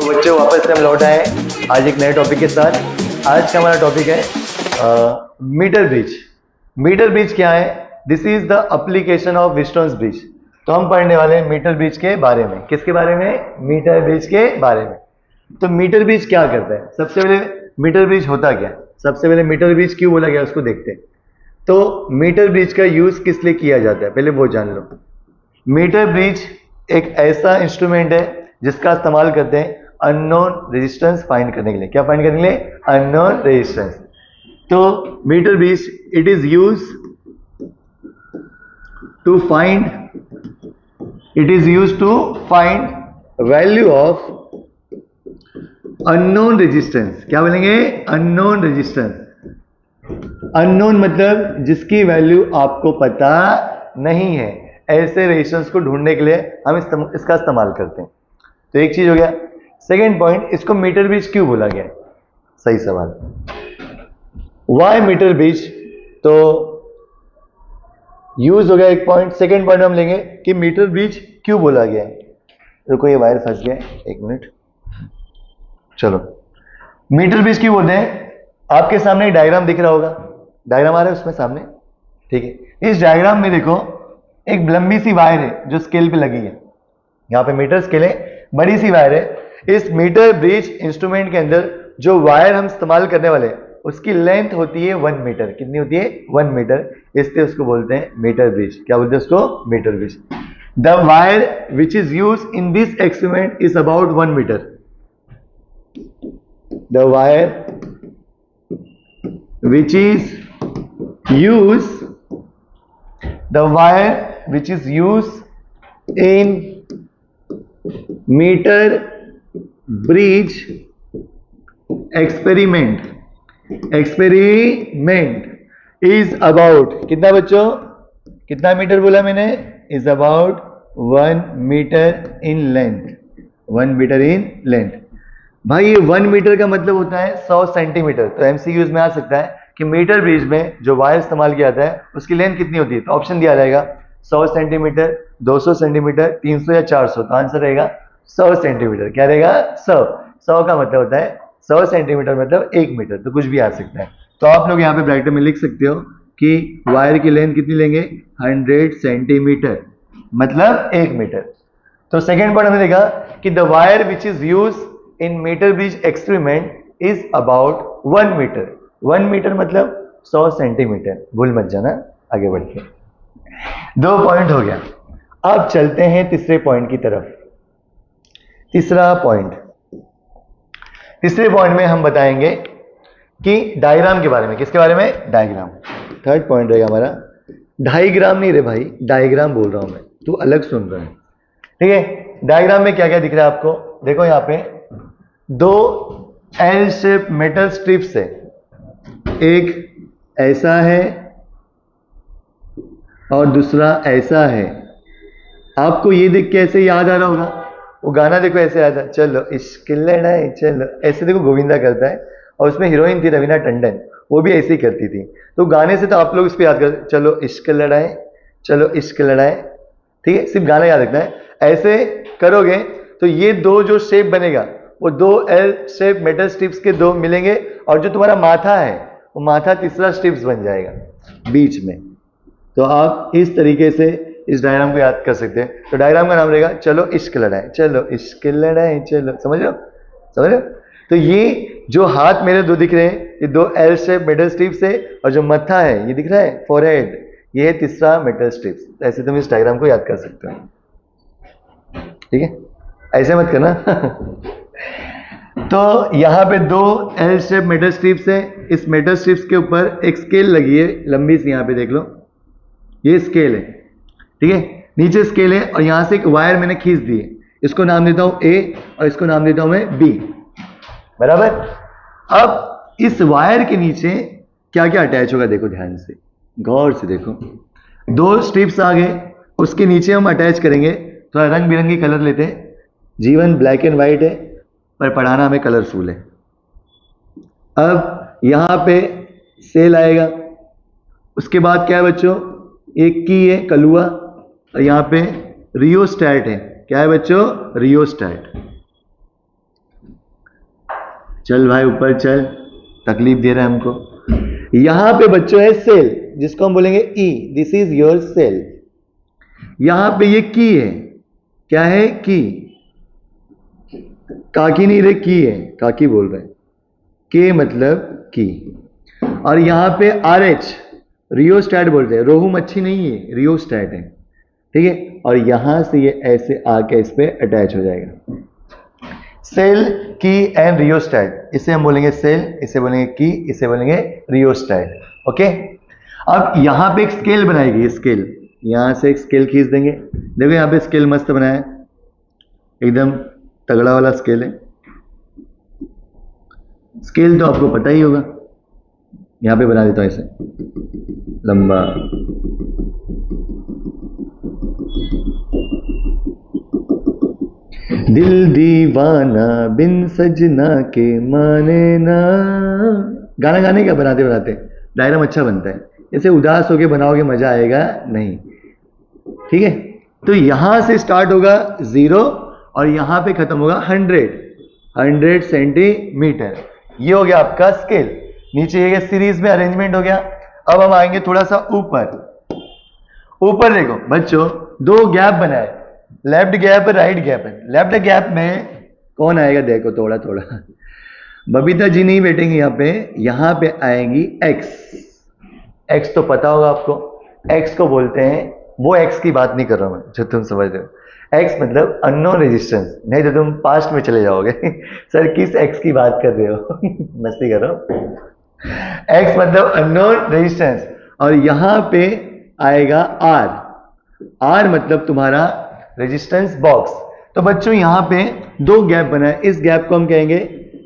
तो बच्चों वापस से हम लौट आए आज एक नए टॉपिक के साथ। आज का हमारा टॉपिक है मीटर ब्रिज। मीटर ब्रिज क्या है? This is the application of Wheatstone's bridge. तो हम पढ़ने वाले हैं मीटर ब्रिज के बारे में। किसके बारे में? मीटर ब्रिज के बारे में। तो मीटर ब्रिज क्या करता है? सबसे पहले मीटर ब्रिज होता क्या है? सबसे पहले मीटर ब्रिज क्यों बोला गया उसको देखते हैं। तो मीटर ब्रिज का यूज किस लिए किया जाता है पहले वो जान लो। मीटर ब्रिज एक ऐसा इंस्ट्रूमेंट है जिसका इस्तेमाल करते हैं अननोन रेजिस्टेंस फाइंड करने के लिए। क्या फाइंड करने के लिए? Unknown resistance. तो metre bridge it is use to find value of unknown resistance. क्या बोलेंगे? Unknown resistance. अननोन मतलब जिसकी वैल्यू आपको पता नहीं है। ऐसे रेजिस्टेंस को ढूंढने के लिए हम इसका इस्तेमाल करते हैं। तो एक चीज हो गया। सेकेंड पॉइंट, इसको मीटर ब्रिज क्यों बोला गया? सही सवाल। Why metre bridge? तो यूज हो गया एक पॉइंट। सेकेंड पॉइंट हम लेंगे कि मीटर ब्रिज क्यों बोला गया है। रुको, ये वायर फंस गया, एक मिनट। चलो, मीटर ब्रिज क्यों बोलते हैं? आपके सामने एक डायग्राम दिख रहा होगा। डायग्राम आ रहा है उसमें सामने, ठीक है। इस डायग्राम में देखो एक लंबी सी वायर है जो स्केल पे लगी है। यहाँ पे मीटर स्केल है, बड़ी सी वायर है। इस मीटर ब्रिज इंस्ट्रूमेंट के अंदर जो वायर हम इस्तेमाल करने वाले हैं उसकी लेंथ होती है 1 मीटर। कितनी होती है? 1 मीटर। इसलिए उसको बोलते हैं मीटर ब्रिज। क्या बोलते हैं उसको? Metre bridge. The wire which is use in this experiment is about 1 metre. The wire which is used in meter bridge experiment is about कितना बच्चों? कितना मीटर बोला मैंने? is about 1 metre in length। 1 metre in length। भाई ये 1 metre का मतलब होता है 100 सेंटीमीटर। तो एमसीक्यूज में आ सकता है कि मीटर ब्रिज में जो वायर इस्तेमाल किया जाता है उसकी लेंथ कितनी होती है। तो ऑप्शन दिया रहेगा 100 सेंटीमीटर, 200 सेंटीमीटर, 300 या 400। तो आंसर रहेगा 100 सेंटीमीटर। क्या रहेगा? 100 का मतलब होता है 100 सेंटीमीटर मतलब 1 मीटर। तो कुछ भी आ सकता है। तो आप लोग यहाँ पे ब्रैकेट में लिख सकते हो कि वायर की लेंथ कितनी लेंगे? 100 सेंटीमीटर मतलब 1 मीटर। तो सेकेंड पॉइंट हमने देखा कि the wire which is use in metre bridge experiment is about 1 metre. 1 metre मतलब 100 सेंटीमीटर। भूल मत जाना आगे बढ़ के। 2 पॉइंट हो गया। अब चलते हैं तीसरे पॉइंट की तरफ। तीसरे पॉइंट में हम बताएंगे कि डायग्राम के बारे में। किसके बारे में? डायग्राम। थर्ड पॉइंट रहेगा हमारा। डायग्राम नहीं रे भाई, डायग्राम बोल रहा हूं मैं, तू अलग सुन रहा है, ठीक है। डायग्राम में क्या क्या दिख रहा है आपको? देखो यहाँ पे 2 एल शेप मेटल स्ट्रिप्स है। एक ऐसा है और दूसरा ऐसा है। आपको ये देख के ऐसे याद आ रहा होगा, वो गाना देखो ऐसे आता है, चलो इश्क लड़ाई चलो। ऐसे देखो गोविंदा करता है और उसमें हीरोइन थी रवीना टंडन, वो भी ऐसे ही करती थी। तो गाने से तो आप लोग इस पर याद कर, चलो इश्क लड़ाई चलो इश्क लड़ाई, ठीक है। सिर्फ गाना याद रखना है। ऐसे करोगे तो ये 2 जो शेप बनेगा वो 2 एल शेप मेटल स्ट्रिप्स के 2 मिलेंगे और जो तुम्हारा माथा है वो माथा तीसरा स्ट्रिप्स बन जाएगा बीच में। तो आप इस तरीके से इस डायग्राम को याद कर सकते हैं। तो डायग्राम का नाम रहेगा चलो इश्क लड़ाई चलो इश्क लड़ाई चलो। समझ रहे हो? तो ये जो हाथ मेरे 2 दिख रहे हैं ये 2 एल शेप मेटल स्ट्रिप्स है और जो मत्था है ये दिख रहा है फोरहेड, ये है तीसरा मेटल स्ट्रिप्स। ऐसे तुम इस डायग्राम को याद कर सकते हो, ठीक है। ऐसे मत करना तो यहाँ पे 2 एल शेप मेटल स्ट्रिप्स है। इस मेटल स्ट्रिप्स के ऊपर एक स्केल लगी है लंबी सी, यहाँ पे देख लो ये स्केल है, ठीक है। नीचे स्केल है और यहाँ से एक वायर मैंने खींच दी है। इसको नाम देता हूं A और इसको नाम देता हूं मैं B, बराबर। अब इस वायर के नीचे क्या क्या अटैच होगा देखो ध्यान से, गौर से देखो। 2 स्ट्रिप्स आ गए, उसके नीचे हम अटैच करेंगे। थोड़ा रंग बिरंगी कलर लेते हैं। जीवन ब्लैक एंड व्हाइट है पर पढ़ाना हमें कलरफुल है। अब यहाँ पे सेल आएगा। उसके बाद क्या है बच्चों? एक की है कलुआ और यहाँ पे रियोस्टैट है। क्या है बच्चों? रियोस्टैट। चल भाई ऊपर चल, तकलीफ दे रहा है हमको। यहां पे बच्चों है सेल, जिसको हम बोलेंगे ई, दिस इज योर सेल। यहां पे ये की है, क्या है की, काकी नहीं रे, की है, काकी बोल रहे हैं, के मतलब की। और यहां पे आर एच, रियोस्टैट बोलते हैं, रोहू मच्छी नहीं है, रियोस्टैट है, ठीक है। और यहां से ये ऐसे आके इस पे अटैच हो जाएगा। सेल, की एंड रियोस्टैट, इसे हम बोलेंगे सेल, इसे बोलेंगे की, इसे बोलेंगे रियोस्टैट। ओके, अब यहां पे एक स्केल बनाई गई, स्केल, यहां से एक स्केल खींच देंगे। देखो यहां पे स्केल मस्त बनाया है, एकदम तगड़ा वाला स्केल है। स्केल तो आपको पता ही होगा, यहां पे बना देता हूं इसे लंबा। दिल दीवाना बिन सजना के माने ना, गाना गाने का बनाते बनाते डायग्राम अच्छा बनता है। ऐसे उदास होके बनाओगे मजा आएगा नहीं, ठीक है। तो यहां से स्टार्ट होगा 0 और यहां पे खत्म होगा 100 सेंटीमीटर। ये हो गया आपका स्केल। नीचे ये सीरीज में अरेंजमेंट हो गया। अब हम आएंगे थोड़ा सा ऊपर। ऊपर देखो बच्चों, दो गैप बनाए, लेफ्ट गैप राइट गैप है। लेफ्ट गैप में कौन आएगा देखो, थोड़ा थोड़ा बबीता जी नहीं बैठेंगी यहां पे आएंगी एक्स। एक्स तो पता होगा आपको, एक्स को बोलते हैं, वो एक्स की बात नहीं कर रहा हूं मैं जो तुम समझ रहे हो। एक्स मतलब अननोन रेजिस्टेंस, नहीं तो तुम पास्ट में चले जाओगे सर किस एक्स की बात कर रहे हो मस्ती कर रहा हूं। एक्स मतलब अननोन रेजिस्टेंस, और यहां पे आएगा आर। आर मतलब तुम्हारा रेजिस्टेंस बॉक्स। तो बच्चों यहां पे दो गैप बना है, इस गैप को हम कहेंगे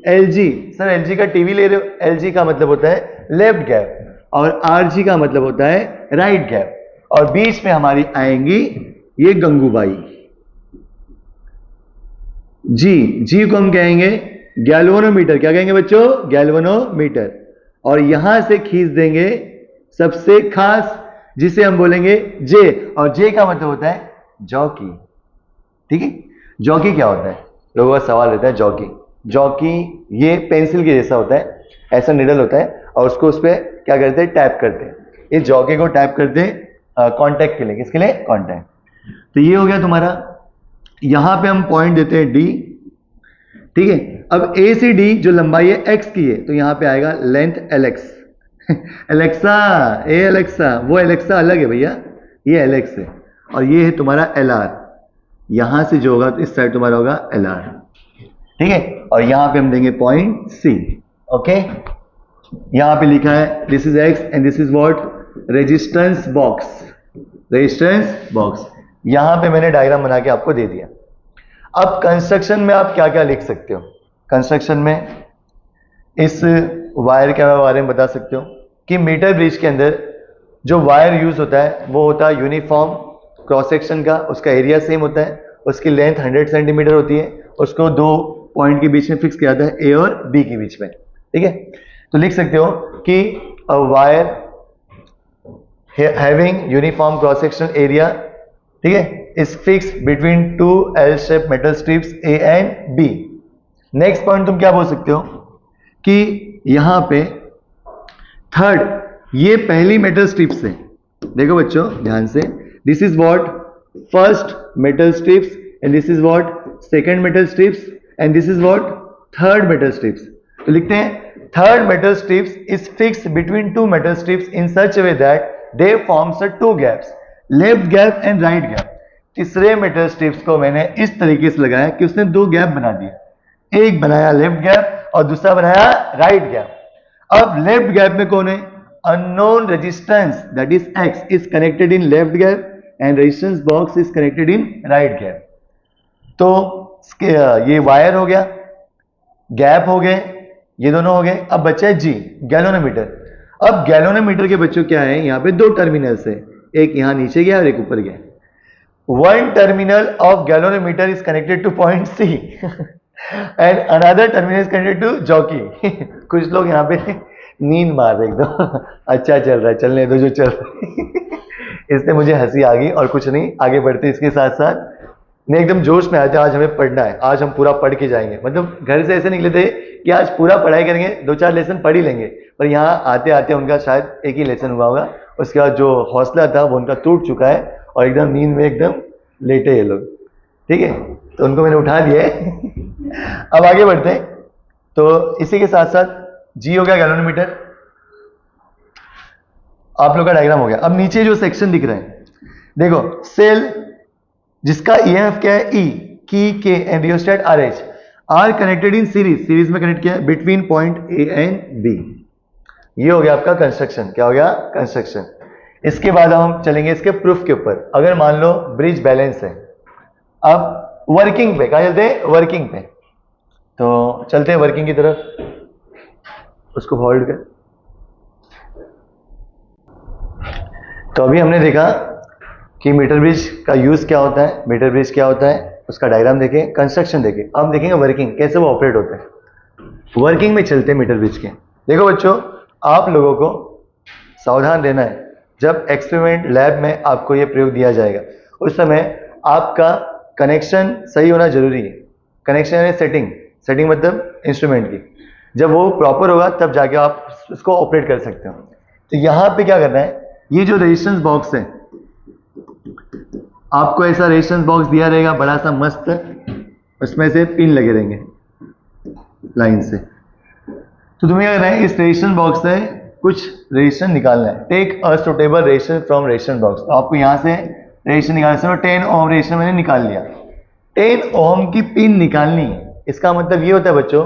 एलजी। सर एलजी का टीवी ले रहे हो, एलजी का मतलब होता है लेफ्ट गैप, और आरजी का मतलब होता है राइट गैप। और बीच में हमारी आएंगी ये गंगूबाई। जी, जी को हम कहेंगे गैल्वेनोमीटर। क्या कहेंगे बच्चों? गैल्वेनोमीटर। और यहां से खींच देंगे सबसे खास, जिसे हम बोलेंगे जे, और जे का मतलब होता है जॉकी। ठीक है, जॉकी क्या होता है? लोगों का सवाल रहता है जॉकी। जॉकी ये पेंसिल के जैसा होता है, ऐसा निडल होता है, और उसको उस पर क्या करते हैं? टैप करते हैं। ये जॉकी को टैप करते हैं कांटेक्ट के लिए। किसके लिए? कांटेक्ट। तो ये हो गया तुम्हारा। यहां पे हम पॉइंट देते हैं डी। ठीक है, अब ए से डी जो लंबाई है एक्स की है, तो यहां पे आएगा लेंथ एलेक्स एलेक्सा, ए एलेक्सा, वो एलेक्सा अलग है भैया, ये एलेक्स है। और ये है तुम्हारा एल आर। यहां से जो होगा तो इस साइड तुम्हारा होगा एल आर। ठीक है, और यहां पे हम देंगे पॉइंट सी। ओके, यहां पे लिखा है this is x and this is what? Resistance box. Resistance box. यहां पे मैंने डायग्राम बना के आपको दे दिया। अब कंस्ट्रक्शन में आप क्या क्या लिख सकते हो? कंस्ट्रक्शन में इस वायर के बारे में बता सकते हो कि मीटर ब्रिज के अंदर जो वायर यूज होता है वो होता है यूनिफॉर्म क्रॉस सेक्शन का, उसका एरिया सेम होता है, उसकी लेंथ 100 सेंटीमीटर होती है, उसको दो पॉइंट के बीच में फिक्स किया जाता है, ए और बी के बीच में। ठीक है, तो लिख सकते हो कि a wire having uniform cross section area, ठीक है, is fix between two L shape metal strips A and B. Next point तुम क्या बोल सकते हो कि यहां पे थर्ड, ये पहली मेटल स्ट्रिप्स है। देखो बच्चों ध्यान से, this is what? First metal strips, and this is what? Second metal strips, and this is what? Third metal strips. तो लिखते हैं third metal strips is fixed between two metal strips in such A way that they forms to gaps, left gap and right gap. तीसरे metal strips को मैंने इस तरीके से लगाया कि उसने दो गैप बना दिया, एक बनाया लेफ्ट गैप और दूसरा बनाया राइट गैप। अब लेफ्ट गैप में कौन है? Unknown resistance that is x is connected in left gap and resistance box is connected in right gap. तो ये वायर हो गया, गैप हो गए, ये दोनों हो गए। अब बचा है जी, गैल्वेनोमीटर। अब गैल्वेनोमीटर के बच्चों क्या है? यहां पे दो टर्मिनल्स है, एक यहां नीचे गया और एक ऊपर गया। One terminal of galvanometer is connected to point C and another terminal is connected to jockey. कुछ लोग यहाँ पे नींद मार रहे एकदम अच्छा चल रहा है, चलने दो जो चल रहा है इससे मुझे हंसी आ गई और कुछ नहीं। आगे बढ़ते इसके साथ साथ नहीं एकदम जोश में आते आज हमें पढ़ना है, आज हम पूरा पढ़ के जाएंगे, मतलब घर से ऐसे निकले थे कि आज पूरा पढ़ाई करेंगे, 2-4 लेसन पढ़ ही लेंगे, पर यहाँ आते आते उनका शायद एक ही लेसन हुआ होगा, उसके बाद जो हौसला था वो उनका टूट चुका है और एकदम नींद में एकदम लेटे ये लोग। ठीक है, तो उनको मैंने उठा दिया है। अब आगे बढ़ते हैं। तो इसी के साथ साथ जी हो गया गैलोरीमीटर, आप लोग का डायग्राम हो गया। अब नीचे जो सेक्शन दिख रहे हैं देखो, सेल जिसका ईएमएफ क्या है E, key, K and rheostat R H are connected in series, series में कनेक्ट किया है between point A and B. ये हो गया आपका कंस्ट्रक्शन। क्या हो गया? कंस्ट्रक्शन। इसके बाद हम चलेंगे इसके प्रूफ के ऊपर। अगर मान लो ब्रिज बैलेंस है, अब वर्किंग पे, कहा चलते हैं? वर्किंग पे। तो चलते हैं वर्किंग की तरफ, उसको होल्ड कर। तो अभी हमने देखा कि मीटर ब्रिज का यूज क्या होता है, मीटर ब्रिज क्या होता है, उसका डायग्राम देखें, कंस्ट्रक्शन देखें। अब देखेंगे वर्किंग, कैसे वो ऑपरेट होता है। वर्किंग में चलते हैं मीटर ब्रिज के। देखो बच्चों, आप लोगों को सावधान रहना है, जब एक्सपेरिमेंट लैब में आपको ये प्रयोग दिया जाएगा उस समय आपका कनेक्शन सही होना जरूरी है। कनेक्शन यानी सेटिंग, सेटिंग मतलब इंस्ट्रूमेंट की, जब वो प्रॉपर होगा तब जाके आप उसको ऑपरेट कर सकते हो। तो यहाँ पे क्या करना है, ये जो रेजिस्टेंस बॉक्स है, आपको ऐसा रेजिस्टेंस बॉक्स दिया रहेगा बड़ा सा मस्त, उसमें से पिन लगे रहेंगे लाइन से। तो तुम्हें क्या करना है, इस रेजिस्टेंस बॉक्स से कुछ रेजिस्टेंस निकालना है। Take a suitable resistance from resistance box. तो आपको यहाँ से रेजिस्टेंस निकालना है। 10 ओम रेजिस्टेंस मैंने निकाल लिया, 10 ओम की पिन निकालनी है। इसका मतलब ये होता है बच्चों,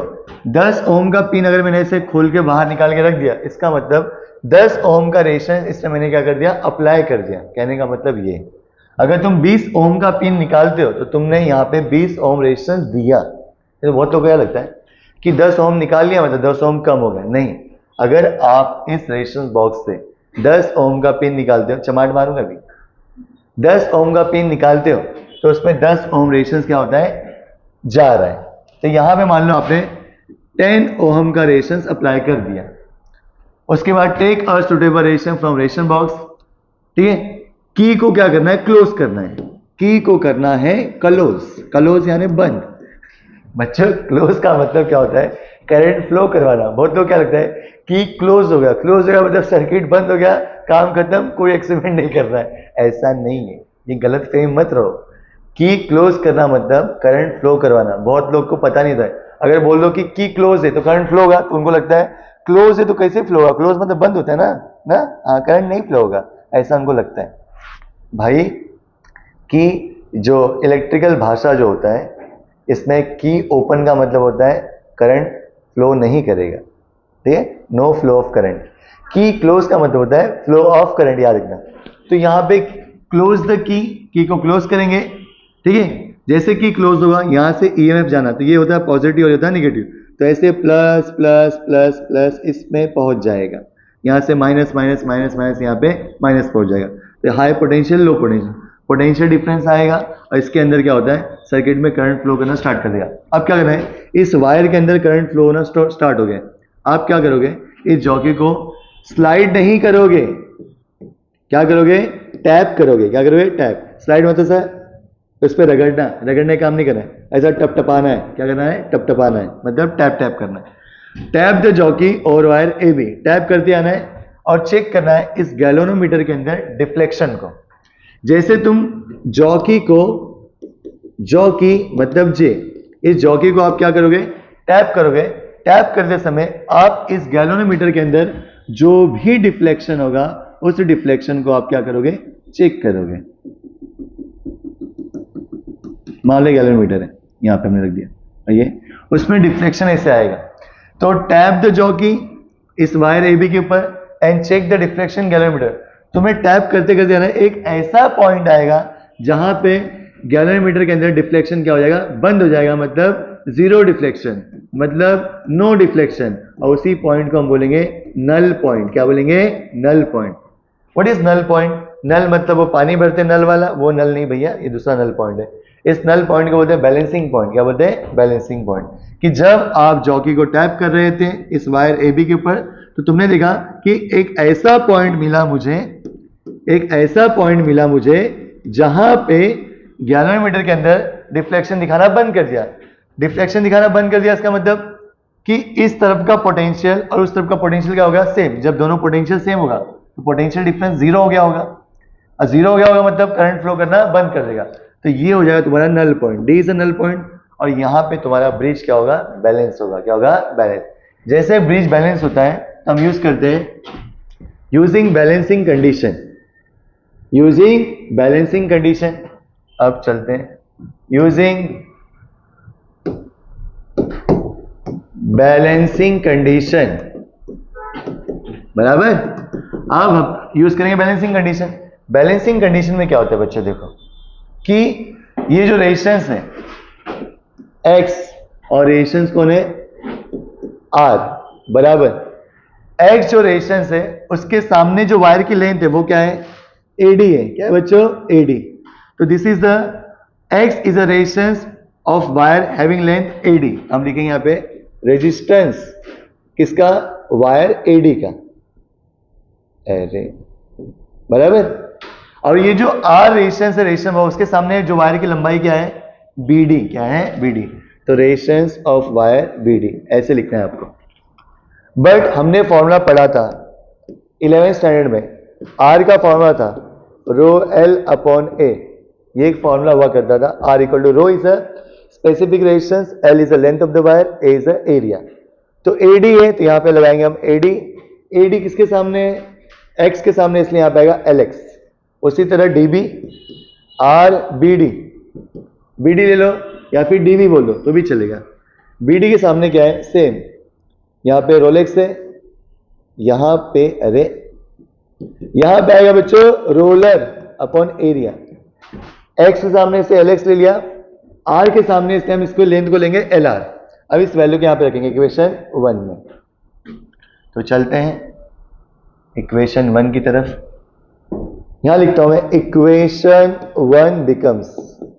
10 ओम का पिन अगर मैंने इसे खोल के बाहर निकाल के रख दिया, इसका मतलब 10 ओम का रेजिस्टेंस इसमें मैंने क्या कर दिया, अप्लाई कर दिया। कहने का मतलब ये, अगर तुम 20 ओम का पिन निकालते हो तो तुमने यहाँ पे 20 ओम रेजिस्टेंस दिया। तो बहुत लोगों को क्या लगता है कि 10 ओम निकाल लिया मतलब 10 ओम कम हो गया। नहीं, अगर आप इस रेजिस्टेंस बॉक्स से 10 ओम का पिन निकालते हो, चमाट मारूंगा अभी, 10 ओम का पिन निकालते हो तो उसमें 10 ओम रेजिस्टेंस क्या होता है, जा रहा है। तो यहां पे मान लो आपने 10 ओम का रेजिस्टेंस अप्लाई कर दिया। उसके बाद take a suitable resistance from resistance box. ठीक है, की को क्या करना है, क्लोज करना है। की को करना है क्लोज, क्लोज यानी बंद। बच्चों क्लोज का मतलब क्या होता है, करंट फ्लो करवाना। बहुत लोग क्या लगता है कि क्लोज हो गया, क्लोज हो गया मतलब सर्किट बंद हो गया, काम खत्म, कोई एक्सपेरिमेंट नहीं करना है। ऐसा नहीं है, ये गलत फहमी मत रहो। की क्लोज करना मतलब करंट फ्लो करवाना। बहुत लोग को पता नहीं था, अगर बोल दो कि की क्लोज है तो करंट फ्लो होगा, तो उनको लगता है क्लोज है तो कैसे फ्लो होगा, क्लोज मतलब बंद होता है ना हाँ, करंट नहीं फ्लो होगा, ऐसा उनको लगता है। भाई की जो इलेक्ट्रिकल भाषा जो होता है, इसमें की ओपन का मतलब होता है करंट फ्लो नहीं करेगा। ठीक है, नो फ्लो ऑफ करंट। की क्लोज का मतलब होता है फ्लो ऑफ करंट, याद रखना। तो यहां पे क्लोज द की को क्लोज करेंगे। ठीक है, जैसे की क्लोज होगा यहां से ईएमएफ जाना, तो ये होता है पॉजिटिव और होता है नेगेटिव। तो ऐसे प्लस प्लस प्लस प्लस इसमें पहुंच जाएगा, यहां से माइनस माइनस माइनस माइनस यहाँ पे माइनस पहुंच जाएगा। तो high potential, low potential, potential difference आएगा और इसके अंदर क्या होता है, सर्किट में करंट फ्लो करना स्टार्ट कर देगा। अब क्या करना है, इस वायर के अंदर करंट फ्लो होना स्टार्ट हो गया। आप क्या करोगे, इस जॉकी को स्लाइड नहीं करोगे, क्या करोगे, टैप करोगे। क्या करोगे, टैप। स्लाइड मतलब सर उस पर रगड़ना, रगड़ने काम नहीं करना है, ऐसा टपटपाना है। क्या करना है, टपटपाना है, मतलब टैप टैप करना है। टैप द जॉकी और वायर ए बी, टैप करते आना है और चेक करना है इस गैल्वेनोमीटर के अंदर डिफ्लेक्शन को। जैसे तुम जॉकी को, जॉकी मतलब जे, इस जॉकी को आप क्या करोगे, टैप करोगे। टैप करते समय आप इस गैल्वेनोमीटर के अंदर जो भी डिफ्लेक्शन होगा उस डिफ्लेक्शन को आप क्या करोगे, चेक करोगे। मान लो गैल्वेनोमीटर है, यहां पे हमने रख दिया, और ये उसमें डिफ्लेक्शन ऐसे आएगा। तो टैप द जॉकी इस वायर एबी के ऊपर and check the deflection galvanometer. तुम्हें टैप करते करते आना, एक ऐसा पॉइंट आएगा जहां पे गैल्वेनोमीटर के अंदर डिफ्लेक्शन क्या हो जाएगा, बंद हो जाएगा, मतलब जीरो डिफ्लेक्शन, मतलब नो डिफ्लेक्शन। और उसी पॉइंट को हम बोलेंगे नल पॉइंट। क्या बोलेंगे, null point. What is null point, null मतलब वो पानी भरते नल वाला, वो नल नहीं भैया, ये दूसरा नल पॉइंट है। इस नल पॉइंट को बोलते हैं बैलेंसिंग पॉइंट। क्या बोलते हैं, बैलेंसिंग पॉइंट। कि जब आप जॉकी को टैप कर रहे थे इस वायर एबी के ऊपर, तो तुमने देखा कि एक ऐसा पॉइंट मिला मुझे, एक ऐसा पॉइंट मिला मुझे जहां पे 11वें मीटर के अंदर डिफ्लेक्शन दिखाना बंद कर दिया। डिफ्लेक्शन दिखाना बंद कर दिया इसका मतलब कि इस तरफ का पोटेंशियल और उस तरफ का पोटेंशियल क्या होगा, सेम। जब दोनों पोटेंशियल सेम होगा तो पोटेंशियल डिफरेंस जीरो हो गया होगा, और जीरो हो गया होगा मतलब करंट फ्लो करना बंद कर देगा। तो ये हो जाएगा तुम्हारा null point, D is a null point. और यहाँ पे तुम्हारा ब्रिज क्या होगा, बैलेंस होगा। क्या होगा, बैलेंस। जैसे ब्रिज बैलेंस होता है तो हम यूज करते हैं using balancing condition, using balancing condition. अब चलते हैं यूजिंग बैलेंसिंग कंडीशन, बराबर। अब हम यूज करेंगे बैलेंसिंग कंडीशन। बैलेंसिंग कंडीशन में क्या होता है बच्चों, देखो कि ये जो रेजिस्टेंस है X और रेजिस्टेंस कौन है, R, बराबर। X जो रेजिस्टेंस है उसके सामने जो वायर की लेंथ है वो क्या है, AD है। क्या है बच्चों, AD। तो this is the X is a resistance of wire having length AD। हम लिखेंगे यहाँ पे रेजिस्टेंस किसका, वायर AD का, अरे बराबर। और ये जो R रेजिस्टेंस है, रेजिस्टेंस उसके सामने जो वायर की लंबाई क्या है, BD। क्या है, BD। तो रेजिस्टेंस ऑफ वायर BD ऐसे लिखना है आपको। बट हमने फॉर्मूला पढ़ा था 11th स्टैंडर्ड में, R का फॉर्मूला था रो L अपॉन A। ये एक फॉर्मूला हुआ करता था, R equal to rho is a specific resistance, L is the length of the wire, A is the area. तो AD है तो यहां पे लगाएंगे हम AD। AD किसके सामने है, X के सामने, इसलिए यहां पे आएगा LX। उसी तरह DB, R BD, BD ले लो या फिर DB बोल दो तो भी चलेगा। BD के सामने क्या है, सेम। यहां पे रोलेक्स है, यहां पे अरे यहां पे आएगा बच्चों रोलर अपॉन एरिया। X के सामने से LX ले लिया, R के सामने से हम इसको लेंथ को लेंगे LR। अब इस वैल्यू को यहां पे रखेंगे इक्वेशन 1 में। तो चलते हैं इक्वेशन 1 की तरफ। यहां लिखता हूं मैं इक्वेशन 1 बिकम्स।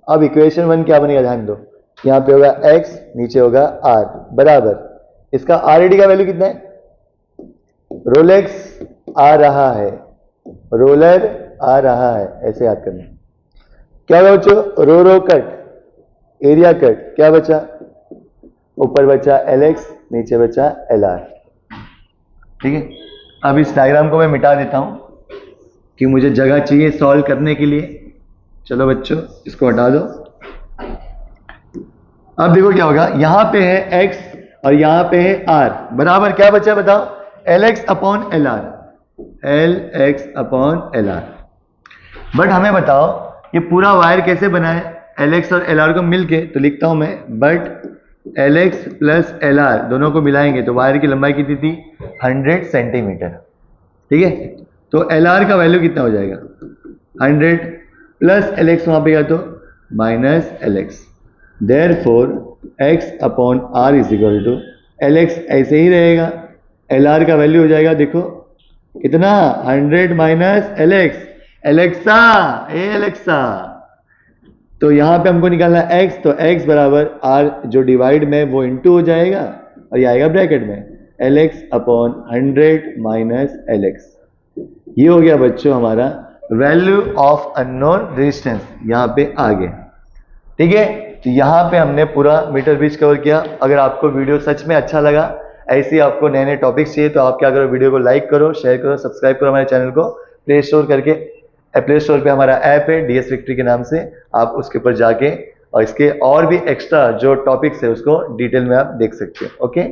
अब इक्वेशन 1 क्या बनेगा, ध्यान दो। यहां पे होगा X, नीचे होगा R, बराबर। इसका RAD का वैल्यू कितना है, रोलेक्स आ रहा है, रोलर आ रहा है, ऐसे याद करना। क्या होगा बच्चों, रो रो कट, एरिया कट, क्या बचा, ऊपर बचा LX, नीचे बचा LR। ठीक है। अब इस डायग्राम को मैं मिटा देता हूं कि मुझे जगह चाहिए सॉल्व करने के लिए। चलो बच्चों इसको हटा दो। अब देखो क्या होगा, यहां पे है X और यहां पे है R, बराबर। क्या बचा बताओ, LX upon LR, LX upon LR। But हमें बताओ ये पूरा वायर कैसे बना है, LX और LR को मिलके। तो लिखता हूं मैं बट LX प्लस LR दोनों को मिलाएंगे तो वायर की लंबाई कितनी थी, 100 सेंटीमीटर। ठीक है। तो LR का वैल्यू कितना हो जाएगा, 100 प्लस LX, वहां पे गया तो minus LX। Therefore X upon R is equal to LX ऐसे ही रहेगा, LR का वैल्यू हो जाएगा देखो कितना, 100 माइनस LX। एलेक्सा, ए एलेक्सा, तो यहां पे हमको निकालना है X, तो X बराबर R जो डिवाइड में वो इनटू हो जाएगा और ये आएगा ब्रैकेट में LX अपॉन 100 माइनस LX। ये हो गया बच्चों हमारा वैल्यू ऑफ अननोन रेजिस्टेंस, यहाँ पे आ गया। ठीक है। तो यहाँ पे हमने पूरा मीटर ब्रिज कवर किया। अगर आपको वीडियो सच में अच्छा लगा, ऐसे ही आपको नए नए टॉपिक्स चाहिए, तो आप क्या करो, वीडियो को लाइक करो, शेयर करो, सब्सक्राइब करो हमारे चैनल को। प्ले स्टोर करके, प्ले स्टोर पे हमारा ऐप है DS विक्ट्री के नाम से, आप उसके ऊपर जाके और इसके और भी एक्स्ट्रा जो टॉपिक्स है उसको डिटेल में आप देख सकते हो। ओके।